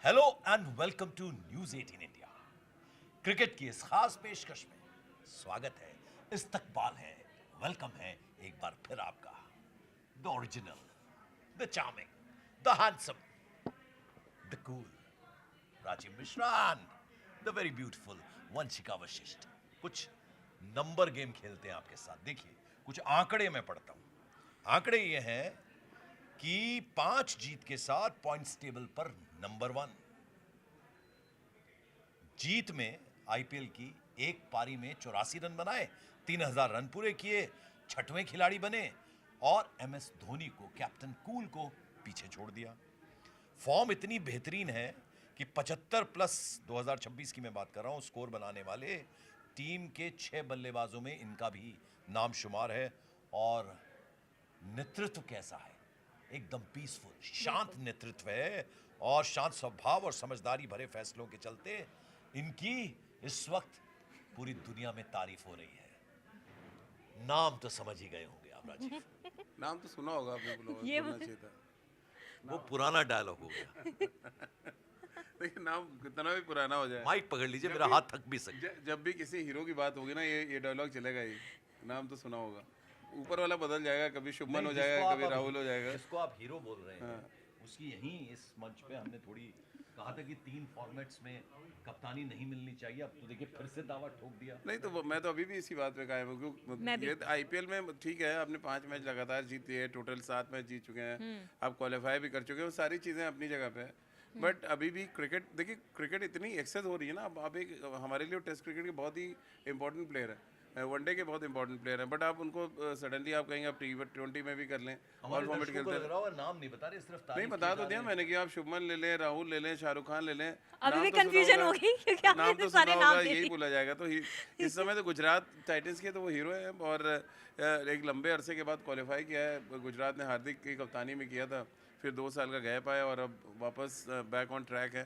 Hello and welcome to news 18 India. Cricket की इस खास पेशकश में स्वागत है, इस्तकबाल है, वेलकम है एक बार फिर आपका the original, the charming, the handsome, the cool Rajeev Mishra and the very beautiful Vanshika Vashishth. कुछ नंबर गेम खेलते हैं आपके साथ। देखिए, कुछ आंकड़े मैं पढ़ता हूं। आंकड़े ये हैं कि 5 जीत के साथ पॉइंट्स टेबल पर नंबर 1। जीत में आईपीएल की एक पारी में 84 रन बनाए, 3000 रन पूरे किए, 6वें खिलाड़ी बने और एमएस धोनी को, कैप्टन कूल को पीछे छोड़ दिया। फॉर्म इतनी बेहतरीन है कि 75 प्लस 2026 की मैं बात कर रहा हूं, स्कोर बनाने वाले टीम के 6 बल्लेबाजों में इनका भी नाम शुमार है। और नेतृत्व कैसा है, एकदम पीसफुल, शांत नेतृत्व है और शांत स्वभाव और समझदारी भरे फैसलों के चलते इनकी इस वक्त पूरी दुनिया में तारीफ हो रही है। नाम तो समझ ही गए होंगे आप राजीव। नाम तो सुना होगा आपने, बोलना चाहिए था। वो पुराना डायलॉग हो गया। देखिए, नाम कितना भी पुराना हो जाए, माइक पकड़ लीजिए, मेरा हाथ थक भी सकता। जब भी किसी हीरो की बात होगी ना, ये डायलॉग चलेगा ही। नाम तो सुना होगा। ऊपर वाला बदल जाएगा, कभी शुभमन हो जाएगा, कभी राहुल हो जाएगा। जिसको आप हीरो बोल रहे हैं, उसकी यहीं इस मंच पे हमने थोड़ी कहा था कि 3 फॉर्मेट्स में कप्तानी नहीं मिलनी चाहिए। अब तो देखिए फिर से दावा ठोक दिया। नहीं तो मैं तो अभी भी इसी बात पे कायम हूँ, क्योंकि ये आईपीएल में ठीक है, आपने 5 मैच लगातार जीत लिए, टोटल 7 मैच जीत चुके हैं, आप क्वालिफाई भी कर चुके हैं, वो सारी चीज़ें अपनी जगह पे है। बट अभी भी क्रिकेट, देखिए क्रिकेट इतनी एक्सेस हो रही है ना, अब एक हमारे लिए टेस्ट क्रिकेट के बहुत ही इंपॉर्टेंट प्लेयर है, वनडे के बहुत इंपॉर्टेंट प्लेयर हैं। बट आप उनको सडनली आप कहेंगे आप T20 में भी कर लें, ऑल फॉर्मेट खेलते हैं। नाम नहीं बता रहे, सिर्फ नहीं, बता तो दिया मैंने कि आप शुभमन ले लें, राहुल ले लें, शाहरुख खान ले लें। अभी भी कंफ्यूजन हो गई क्योंकि नाम आपने तो सारे सुना नाम होगा, दे यही दिए। बोला जाएगा। तो इस समय तो गुजरात टाइटंस के तो वो हीरो है, और एक लंबे अरसे के बाद क्वालिफाई किया है। गुजरात ने हार्दिक की कप्तानी में किया था, फिर 2 साल का गैप आया और अब वापस बैक ऑन ट्रैक है।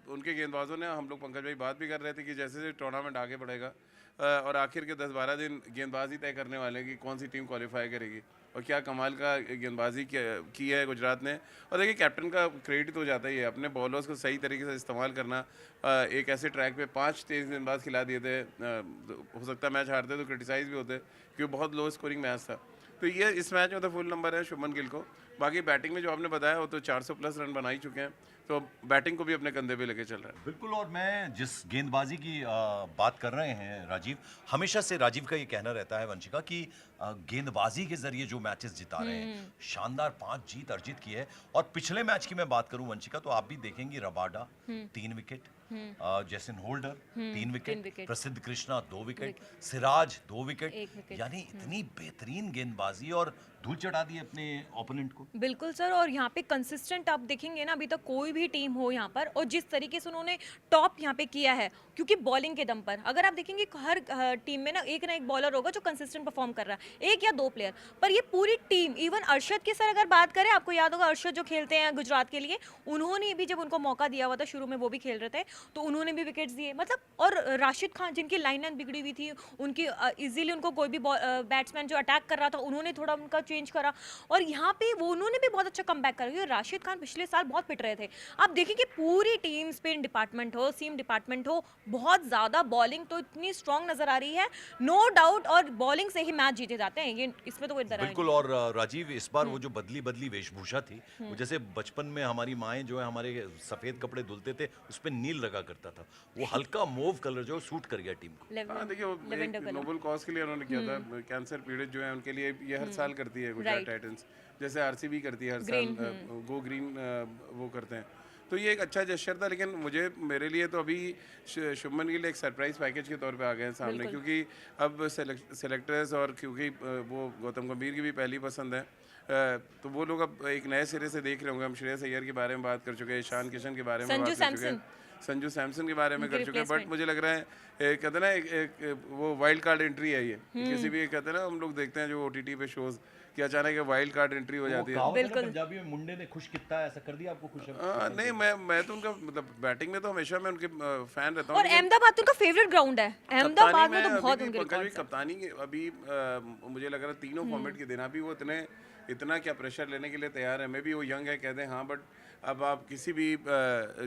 उनके गेंदबाजों ने, हम लोग पंकज भाई बात भी कर रहे थे कि जैसे जैसे टूर्नामेंट आगे बढ़ेगा और आखिर के 10-12 दिन गेंदबाजी तय करने वाले हैं कि कौन सी टीम क्वालिफाई करेगी। और क्या कमाल का गेंदबाजी की है गुजरात ने। और देखिए, कैप्टन का क्रेडिट हो जाता ही है, अपने बॉलर्स को सही तरीके से इस्तेमाल करना। एक ऐसे ट्रैक पे 5 तेज गेंदबाज खिला दिए थे, हो सकता है मैच हारते तो क्रिटिसाइज भी होते, क्योंकि बहुत लो स्कोरिंग मैच था। तो ये इस मैच में तो फुल नंबर है शुभमन गिल को। बाकी बैटिंग में जो आपने बताया, वो तो 400 प्लस रन बना ही चुके हैं, तो बैटिंग को भी अपने कंधे पे लेके चल रहा है। बिल्कुल। और मैं जिस गेंदबाजी की बात कर रहे हैं राजीव, हमेशा से राजीव का ये कहना रहता है वंशिका कि गेंदबाजी के जरिए जो मैचेस जिता रहे हैं, शानदार 5 जीत अर्जित की है। और पिछले मैच की मैं बात करूं वंशिका, तो आप भी देखेंगी Rabada 3 wicket, Jason Holder 3 wicket, प्रसिद्ध कृष्णा 2 विकेट, सिराज 2 विकेट। यानी इतनी बेहतरीन गेंदबाजी और धूल चढ़ा दी अपने ओपोनेंट को। बिल्कुल सर, और यहाँ पे कंसिस्टेंट आप देखेंगे ना, अभी तक कोई भी टीम हो यहाँ पर, और जिस तरीके से उन्होंने टॉप यहाँ पे किया है, क्योंकि बॉलिंग के दम पर अगर आप देखेंगे हर टीम में ना एक बॉलर होगा जो कंसिस्टेंट परफॉर्म कर रहा है, 1 या 2 प्लेयर, पर ये पूरी टीम, इवन अरशद की सर अगर बात करें, आपको याद होगा अरशद जो खेलते हैं गुजरात के लिए, उन्होंने भी जब उनको मौका दिया हुआ था, शुरू में वो भी खेल रहे थे, तो उन्होंने भी विकेट्स दिए, मतलब। और राशिद खान जिनकी लाइन बिगड़ी हुई थी, उनकी इजीली उनको कोई भी बैट्समैन जो अटैक कर रहा था, उन्होंने थोड़ा उनका चेंज करा, और यहाँ पे वो उन्होंने भी बहुत अच्छा कमबैक करा, क्योंकि राशिद खान पिछले साल बहुत फिट रहे थे। आप देखिए कि पूरी टीम, स्पिन डिपार्टमेंट हो, सीम डिपार्टमेंट हो, बहुत ज्यादा बॉलिंग तो इतनी स्ट्रांग नजर आ रही है, नो डाउट। और बॉलिंग से ही मैच जीते जाते हैं, ये इसमें तो कोई दरार बिल्कुल। और राजीव, इस बार वो जो बदली वेशभूषा थी, वो जैसे बचपन में हमारी माएं जो है हमारे सफेद कपड़े धुलते थे, उस पे नील लगा करता था, वो हल्का मोव कलर जो सूट कर गया टीम को। हाँ, देखिए वो एक नोबल कॉज के लिए उन्होंने किया था। कैंसर पीड़ित जो है उनके लिए ये हर साल करती है गुजरात टाइटंस, जैसे आरसीबी करती है हर साल, गो ग्रीन वो करते हैं। तो ये एक अच्छा जेस्चर था, लेकिन मेरे लिए तो अभी शुभमन गिल एक सरप्राइज पैकेज के तौर पे आ गए हैं सामने, क्योंकि अब सेलेक्टर्स, और क्योंकि वो गौतम गंभीर की भी पहली पसंद है, तो वो लोग अब एक नए सिरे से देख रहे होंगे। हम श्रेयस अय्यर के बारे में बात कर चुके हैं, ईशान किशन के बारे में बात कर चुके हैं, संजू सैमसन के बारे में कर चुके हैं। बट मुझे लग रहा है कहते हैं ना, एक वो वाइल्ड कार्ड एंट्री है ये, किसी भी, कहते हैं ना, हम लोग देखते हैं जो ओटीटी पे शोज, कि अचानक वाइल्ड कार्ड एंट्री हो जाती है। बिल्कुल। पंजाबी में मुंडे ने खुश कितना है, ऐसा कर दिया आपको खुश? नहीं, मैं तो उनका, मतलब बैटिंग में तो हमेशा मैं उनके फैन रहता हूँ। और अहमदाबाद उनका फेवरेट ग्राउंड है, अहमदाबाद में तो बहुत उनके कभी कप्तानी अभी मुझे लग रहा है तीनों फॉर्मेट के दिन अभी वो इतना क्या प्रेशर लेने के लिए तैयार है। मे भी वो यंग है, कहते हैं हाँ, बट अब आप किसी भी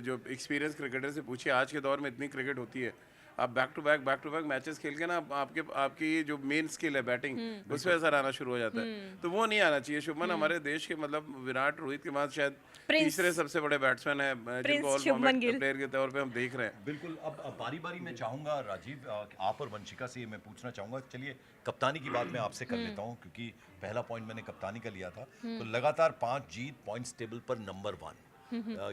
जो एक्सपीरियंस क्रिकेटर से पूछिए, आज के दौर में इतनी क्रिकेट होती है, आप बैक टू बैक मैचेस खेल के ना आपकी जो मेन स्किल है बैटिंग, उस पर असर आना शुरू हो जाता है। तो वो नहीं आना चाहिए। शुभमन हमारे देश के मतलब विराट रोहित के बाद शायद तीसरे सबसे बड़े बैट्समैन है जिनको ऑल फॉर्मेट प्लेयर के तौर पे हम देख रहे हैं। बिल्कुल। अब बारी बारी में चाहूंगा राजीव, आप और वंशिका से मैं पूछना चाहूंगा। चलिए कप्तानी की बात मैं आपसे कर लेता हूं, क्योंकि पहला पॉइंट मैंने कप्तानी का लिया था। तो लगातार 5 जीत, पॉइंट्स टेबल पर number 1।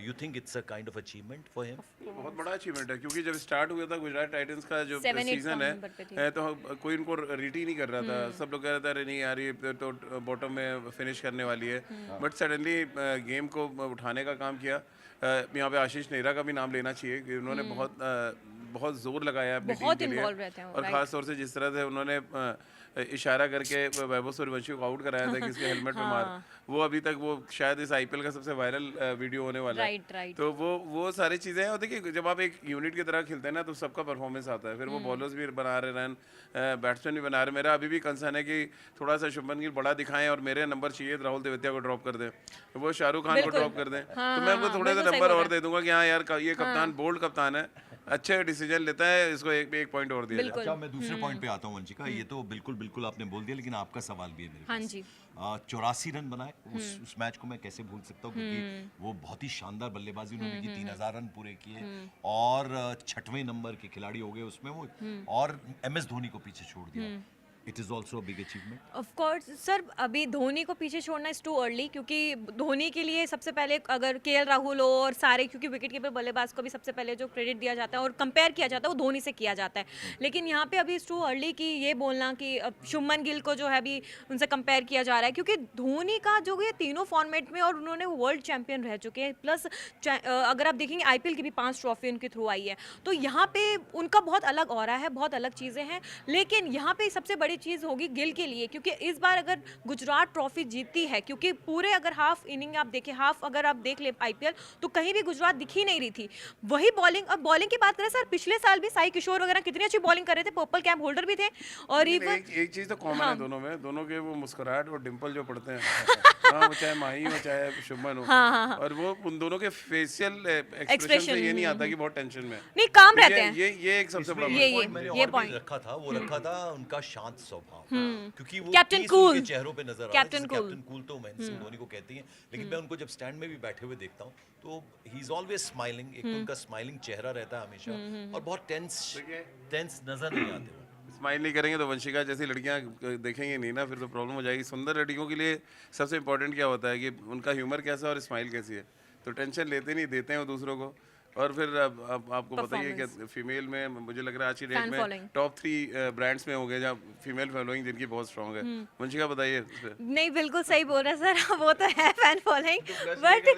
You think it's a kind of achievement for him? बहुत बड़ा अचीवमेंट है, क्योंकि जब स्टार्ट हुआ था गुजरात टाइटंस का जो 7-8 सीजन नंबर पे थी। है तो कोई इनको रीट ही नहीं कर रहा था। सब लोग कह रहे थे अरे नहीं यार ये तो बॉटम में फिनिश करने वाली है। बट सडनली गेम को उठाने का काम किया। यहाँ पे आशीष नेहरा का भी नाम लेना चाहिए कि उन्होंने बहुत जोर लगाया अपनी टीम बहुत के लिए। involved रहते हैं वो, और खास तौर से जिस तरह से उन्होंने इशारा करके वैभव सूर्यवंशी को आउट कराया था कि इसके हेलमेट पे मार, वो अभी तक वो शायद इस आईपीएल का सबसे वायरल वीडियो होने वाला है। राइट। तो वो सारी चीज़ें हैं। और देखिए जब आप एक यूनिट की तरह खेलते हैं ना तो सबका परफॉर्मेंस आता है। फिर वो बॉलर्स भी बना रहे रन, बैट्समैन भी बना रहे। मेरा अभी भी कंसर्न है कि थोड़ा सा शुभमन गिल बड़ा दिखाएं और मेरे नंबर चाहिए तो राहुल तेवतिया को ड्रॉप कर दें, वो शाहरुख खान को ड्रॉप कर दें। तो मैं उनको थोड़े से नंबर और दे दूंगा कि हाँ यार ये कप्तान बोल्ड कप्तान है, अच्छे डिसीजन लेता है, इसको एक पॉइंट और दिया जाए। अच्छा, मैं दूसरे पॉइंट पे आता हूँ वंशिका। ये तो बिल्कुल आपने बोल दिया, लेकिन आपका सवाल भी है मेरे हाँ पास। जी। 84 रन बनाए उस मैच को मैं कैसे भूल सकता हूँ, क्योंकि वो बहुत ही शानदार बल्लेबाजी उन्होंने की। 3000 रन पूरे किए और 6वें नंबर के खिलाड़ी हो गए उसमें वो, और MS धोनी को पीछे छोड़ दिया। It is also big achievement. Of course sir, अभी धोनी को पीछे छोड़ना इज टू अर्ली, क्योंकि धोनी के लिए सबसे पहले अगर KL राहुल हो और सारे, क्योंकि विकेट कीपर बल्लेबाज को भी सबसे पहले जो क्रेडिट दिया जाता है और कंपेयर किया जाता है वो धोनी से किया जाता है। लेकिन यहाँ पे अभी इज टू अर्ली कि ये बोलना कि शुभमन गिल को जो है अभी उनसे कंपेयर किया जा रहा है, क्योंकि धोनी का जो ये तीनों फॉर्मेट में और उन्होंने वर्ल्ड चैंपियन रह चुके हैं। प्लस अगर आप देखेंगे IPL की भी 5 ट्रॉफी उनके थ्रू आई है, तो यहाँ पे उनका बहुत अलग ऑरा है, बहुत अलग चीज़ें हैं। लेकिन यहाँ पे सबसे बड़ी चीज़ होगी गिल के लिए, क्योंकि इस बार अगर गुजरात ट्रॉफी जीतती है, क्योंकि पूरे अगर हाफ इनिंग आप देखें, हाफ अगर आप देख ले IPL, तो कहीं भी गुजरात दिख ही नहीं रही थी। वही बॉलिंग, अब बॉलिंग की बात करें सर, पिछले साल भी साई किशोर वगैरह कितनी अच्छी बॉलिंग कर रहे थे, पर्पल कैप होल्डर भी थे। और एक चीज तो कॉमन है दोनों में, दोनों के वो मुस्कुराहट और डिंपल जो पड़ते हैं हाँ, वो चाहे माही हो चाहे शुभमन हो। और वो उन दोनों के फेशियल एक्सप्रेशन से ये नहीं आता कि बहुत टेंशन में नहीं, काम रहते हैं। ये एक सबसे बड़ा ये पॉइंट रखा था, वो रखा था उनका शांत स्वभाव, क्योंकि वो कैप्टन पीस कूल, उनके चेहरों पे नजर आ रहा है। कैप्टन कैप्टन कूल तो महेंद्र सिंह धोनी को कहती हैं, लेकिन मैं उनको जब स्टैंड में भी बैठे हुए देखता हूँ तो ही इज ऑलवेज स्माइलिंग। एक तो उनका स्माइलिंग चेहरा रहता है हमेशा, और बहुत टेंस नजर नहीं आते वो। स्माइल नहीं करेंगे तो वंशिका जैसी लड़कियां देखेंगे नहीं ना, फिर तो प्रॉब्लम हो जाएगी। सुंदर लड़कियों के लिए सबसे इंपॉर्टेंट क्या होता है कि उनका ह्यूमर कैसा और स्माइल कैसी है। तो टेंशन लेते नहीं, देते हैं वो दूसरों को। और फिर अब आपको बताइए कि फीमेल में मुझे लग रहा है आज की डेट में टॉप 3 ब्रांड्स में हो गए जहाँ फीमेल फॉलोइंग जिनकी बहुत स्ट्रांग है। वंशिका बताइए। नहीं, बिल्कुल सही बोल रहे हैं सर, वो तो है फैन फॉलोइंग, बट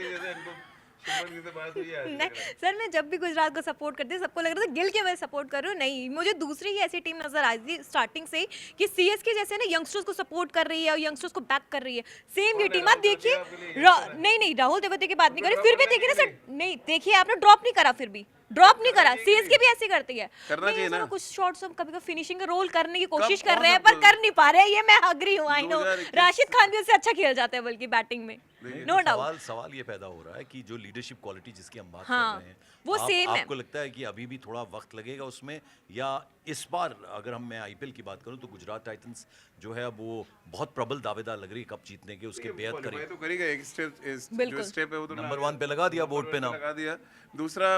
नहीं सर, मैं जब भी गुजरात को सपोर्ट करती हूँ सबको लग रहा था गिल की वजह सपोर्ट कर रही हूँ। नहीं, मुझे दूसरी ही ऐसी टीम नजर आई थी स्टार्टिंग से कि CSK जैसे ना यंगस्टर्स को सपोर्ट कर रही है और यंगस्टर्स को बैक कर रही है। सेम ये टीम आप देखिए, नहीं राहुल तेवतिया की बात नहीं करी, फिर भी देखिए ना सर, नहीं देखिए आपने ड्रॉप नहीं करा, फिर भी ड्रॉप नहीं करा। CSK भी ऐसी करती है, करना चाहिए ना। कुछ शॉट्स कभी कभी फिनिशिंग का रोल करने की कोशिश कर रहे हैं पर कर नहीं पा रहे हैं। ये मैं अग्री हूँ, आई नो राशिद खान भी उससे अच्छा खेल जाते हैं बल्कि बैटिंग में, नो डाउट। सवाल ये पैदा हो रहा है कि जो लीडरशिप क्वालिटी जिसकी हम बात हाँ, कर रहे हैं, वो सेम है। आपको लगता है कि अभी भी थोड़ा वक्त लगेगा उसमें, या इस बार अगर मैं IPL की बात करूं तो गुजरात टाइटंस जो है अब वो बहुत प्रबल दावेदार लग रही है कप जीतने के, उसके बेहद करीब तो करेगा। एक स्टेप जो स्टेप है वो तो नंबर 1 पे लगा दिया, बोर्ड पे नाम लगा दिया। दूसरा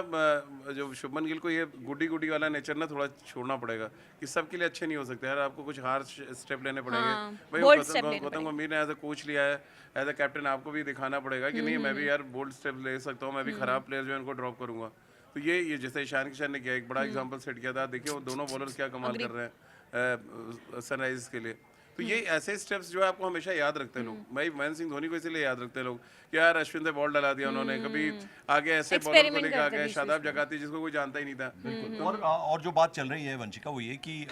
जो शुभमन गिल को ये गुडी वाला नेचर ना थोड़ा छोड़ना पड़ेगा कि सबके लिए अच्छे नहीं हो सकते यार, आपको कुछ हार्ड स्टेप लेने पड़ेंगे। भाई गौतम गंभीर ने एज अ कोच लिया है, एज अ कैप्टन आपको भी दिखाना पड़ेगा कि नहीं मैं भी यार बोल्ड स्टेप ले सकता हूँ, मैं भी खराब प्लेयर जो है उनको ड्रॉप करूंगा। तो ये जैसे ईशान किशन ने किया, एक बड़ा एग्जांपल सेट किया था। देखिए वो दोनों बॉलर्स क्या कमाल कर रहे हैं सनराइजर्स के लिए। तो ये ऐसे स्टेप्स जो है आपको हमेशा याद रखते हैं लोग। भाई महेंद्र सिंह धोनी को इसीलिए याद रखते हैं लोग कि यार अश्विन ने बॉल डला दिया उन्होंने, कभी आगे ऐसे बॉलर को लेकर आ गए, शादाब जगाती जिसको कोई जानता ही नहीं था। और जो बात चल रही है वंशिका वो ये कि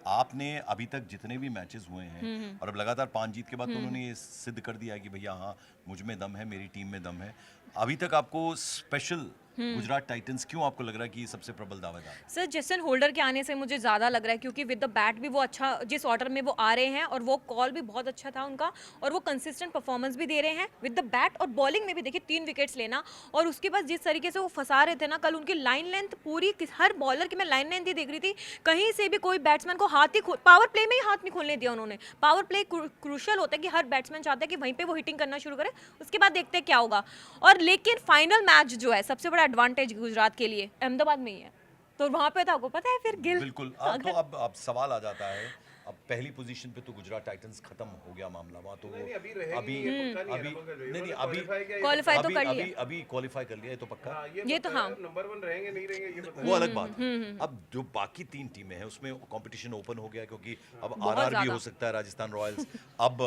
आपने अभी तक जितने भी मैचेस हुए हैं और अब लगातार 5 जीत के बाद तो उन्होंने ये सिद्ध कर दिया है कि भैया हाँ मुझ में दम है, मेरी टीम में दम है। अभी तक आपको स्पेशल गुजरात टाइटंस क्यों आपको लग रहा है कि ये सबसे प्रबल दावेदार है? सर जेसन होल्डर के आने से मुझे ज़्यादा लग रहा है, क्योंकि विद द बैट भी वो अच्छा, जिस ऑर्डर में वो आ रहे हैं और वो कॉल भी बहुत अच्छा था उनका, और वो कंसिस्टेंट परफॉर्मेंस भी दे रहे हैं विद द बैट। और बॉलिंग में भी देखिए 3 विकेट्स लेना, और उसके बाद जिस तरीके से वो फंसा रहे थे ना कल, उनकी लाइन लेंथ पूरी, हर बॉलर की मैं लाइन लेंथ ही देख रही थी, कहीं से भी कोई बैट्समैन को हाथ ही पावर प्ले में ही हाथ नहीं खोलने दिया उन्होंने। पावर प्ले क्रूशल होता है कि हर बैट्समैन चाहता है कि वहीं पे वो हिटिंग करना शुरू करे, उसके बाद देखते हैं क्या होगा। और लेकिन फाइनल मैच जो है सबसे बड़ा एडवांटेज गुजरात के लिए अहमदाबाद में ही है, तो वहां पे तो आपको पता है फिर गिल। बिल्कुल। तो अब सवाल आ जाता है, अब पहली पोजीशन पे तो गुजरात टाइटंस खत्म हो गया मामला, वहाँ तो नहीं, अभी नहीं अभी क्वालिफाई तो कर अभी लिया, अभी क्वालिफाई कर लिया, ये तो पक्का। ये तो हाँ नंबर 1 रहेंगे नहीं रहेंगे ये पता वो अलग बात है। अब जो बाकी 3 टीमें हैं उसमें कंपटीशन ओपन हो गया, क्योंकि अब बहुत आरआर भी ज्यादा। हो सकता है, राजस्थान रॉयल्स। अब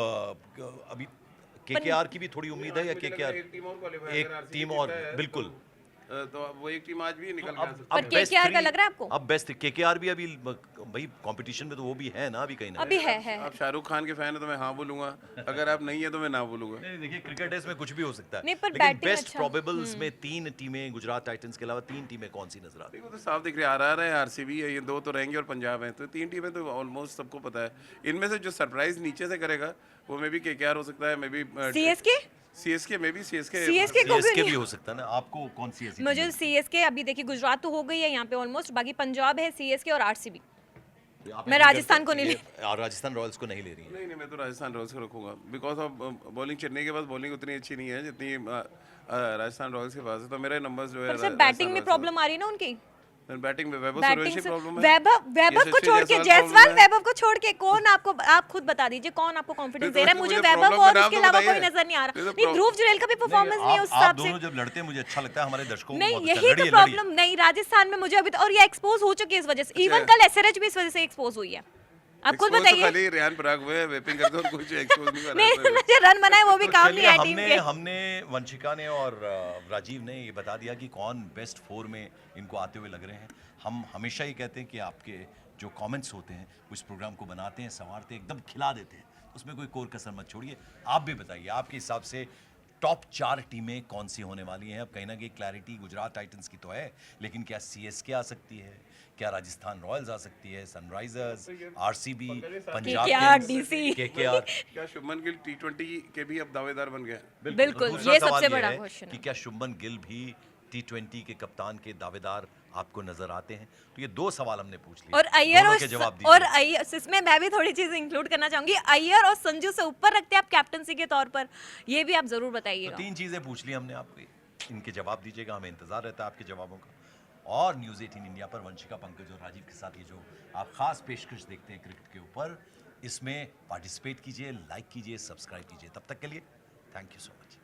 अभी केकेआर की भी थोड़ी उम्मीद है, या केकेआर एक टीम और क्वालीफाई, एक टीम और, बिल्कुल। तो वो एक टीम आज भी निकल अब गया। पर best KKR का three- लग रहा है आपको? अब बेस्ट केकेआर भी अभी भाई कंपटीशन में तो वो भी है ना अभी कहीं ना अभी है आप शाहरुख खान के फैन है तो मैं हाँ बोलूंगा, अगर आप नहीं है तो मैं ना बोलूंगा। नहीं देखिए, क्रिकेट है, इसमें कुछ भी हो सकता है। नहीं, पर लेकिन batting बेस्ट अच्छा। प्रोबेबल्स में 3 टीमें, गुजरात टाइटंस के अलावा 3 टीमें कौन सी नजर आती है? देखो तो साफ दिख रही है, आरआर है, आरसीबी है, ये 2 तो रहेंगे और पंजाब है, तो 3 टीमें तो ऑलमोस्ट सबको पता है। इनमें से जो सरप्राइज नीचे से करेगा वो मे बी केकेआर हो सकता है, मे बी सीएसके में भी सीएसके को सीएसके भी भी हो सकता है ना। आपको कौन सी ऐसी मुझे सीएसके, अभी देखिए गुजरात तो हो गई है यहाँ पे ऑलमोस्ट, बाकी पंजाब है, सीएसके और आरसीबी। टीम आप मैं ऐसे राजस्थान करते को नहीं हैं, और राजस्थान रॉयल्स को नहीं ले रही है? नहीं मैं तो राजस्थान रॉयल्स को रखूंगा, बिकॉज ऑफ बॉलिंग। चेन्नई के पास बॉलिंग उतनी अच्छी नहीं है जितनी राजस्थान रॉयल्स के पास है, तो मेरे नंबर्स जो है पर सर बैटिंग में प्रॉब्लम आ रही है ना उनकी, बैटिंग में वैभव बैटिंग सूर्यवंशी से प्रॉब्लम है। वैभव को छोड़ के, जायसवाल वैभव को छोड़ के कौन आपको, आप खुद बता दीजिए कौन आपको कॉन्फिडेंस दे रहा है? मुझे वैभव और उसके अलावा कोई नजर नहीं आ रहा। नहीं, ध्रुव जुरेल का भी परफॉर्मेंस नहीं है उस आप हिसाब से। दोनों जब लड़ते हैं मुझे अच्छा लगता है, हमारे दर्शकों को नहीं, बहुत अच्छा यही तो लड़िए, प्रॉब्लम नहीं, राजस्थान में मुझे अभी और ये एक्सपोज हो चुकी है इस वजह से, इवन कल एसआरएच भी इस वजह से एक्सपोज हुई है। आप खुद बताइए। खाली रियान पराग हुए वेपिंग करते और कुछ एक्सपोज नहीं कर नहीं, रहे। मुझे रन बनाए वो भी तो काम चलिए, नहीं है टीम के। हमने वंशिका ने और राजीव ने ये बता दिया कि कौन बेस्ट 4 में इनको आते हुए लग रहे हैं। हम हमेशा ही कहते हैं कि आपके जो कमेंट्स होते हैं वो इस प्रोग्राम को बनाते हैं, संवारते हैं, एकदम खिला देते हैं, उसमें कोई कोर कसर मत छोड़िए। आप भी बताइए आपके हिसाब से टॉप 4 टीमें कौन सी होने वाली हैं? अब कहीं ना कहीं क्लैरिटी गुजरात टाइटंस की तो है, लेकिन क्या सीएसके आ सकती है, क्या राजस्थान रॉयल्स आ सकती है, Sunrisers, RCB, Punjab KKR, Kings, DC KKR? क्या शुभमन गिल टी20 के भी अब दावेदार बन गए? बिल्कुल, और दूसरा ये सवाल सबसे ये बड़ा है क्वेश्चन है कि क्या शुभमन गिल भी टी20 के कप्तान के दावेदार आपको नजर आते हैं? तो ये 2 सवाल हमने पूछ लिए, और अय्यर दोनों के जवाब दीजिए। और अय्यर, इसमें मैं भी थोड़ी चीज इंक्लूड करना चाहूंगी, अय्यर और संजू से ऊपर रखते हैं आप कैप्टनसी के तौर पर? ये भी आप जरूर तो बताइएगा। 3 चीजें पूछ ली हमने आपको, इनके जवाब दीजिएगा, हमें इंतजार रहता है आपके जवाबों का। और न्यूज़ 18 इंडिया पर वंशिका, पंकज और राजीव के साथ ये जो आप खास पेशकश देखते हैं क्रिकेट के ऊपर, इसमें पार्टिसिपेट कीजिए, लाइक कीजिए, सब्सक्राइब कीजिए। तब तक के लिए थैंक यू सो मच।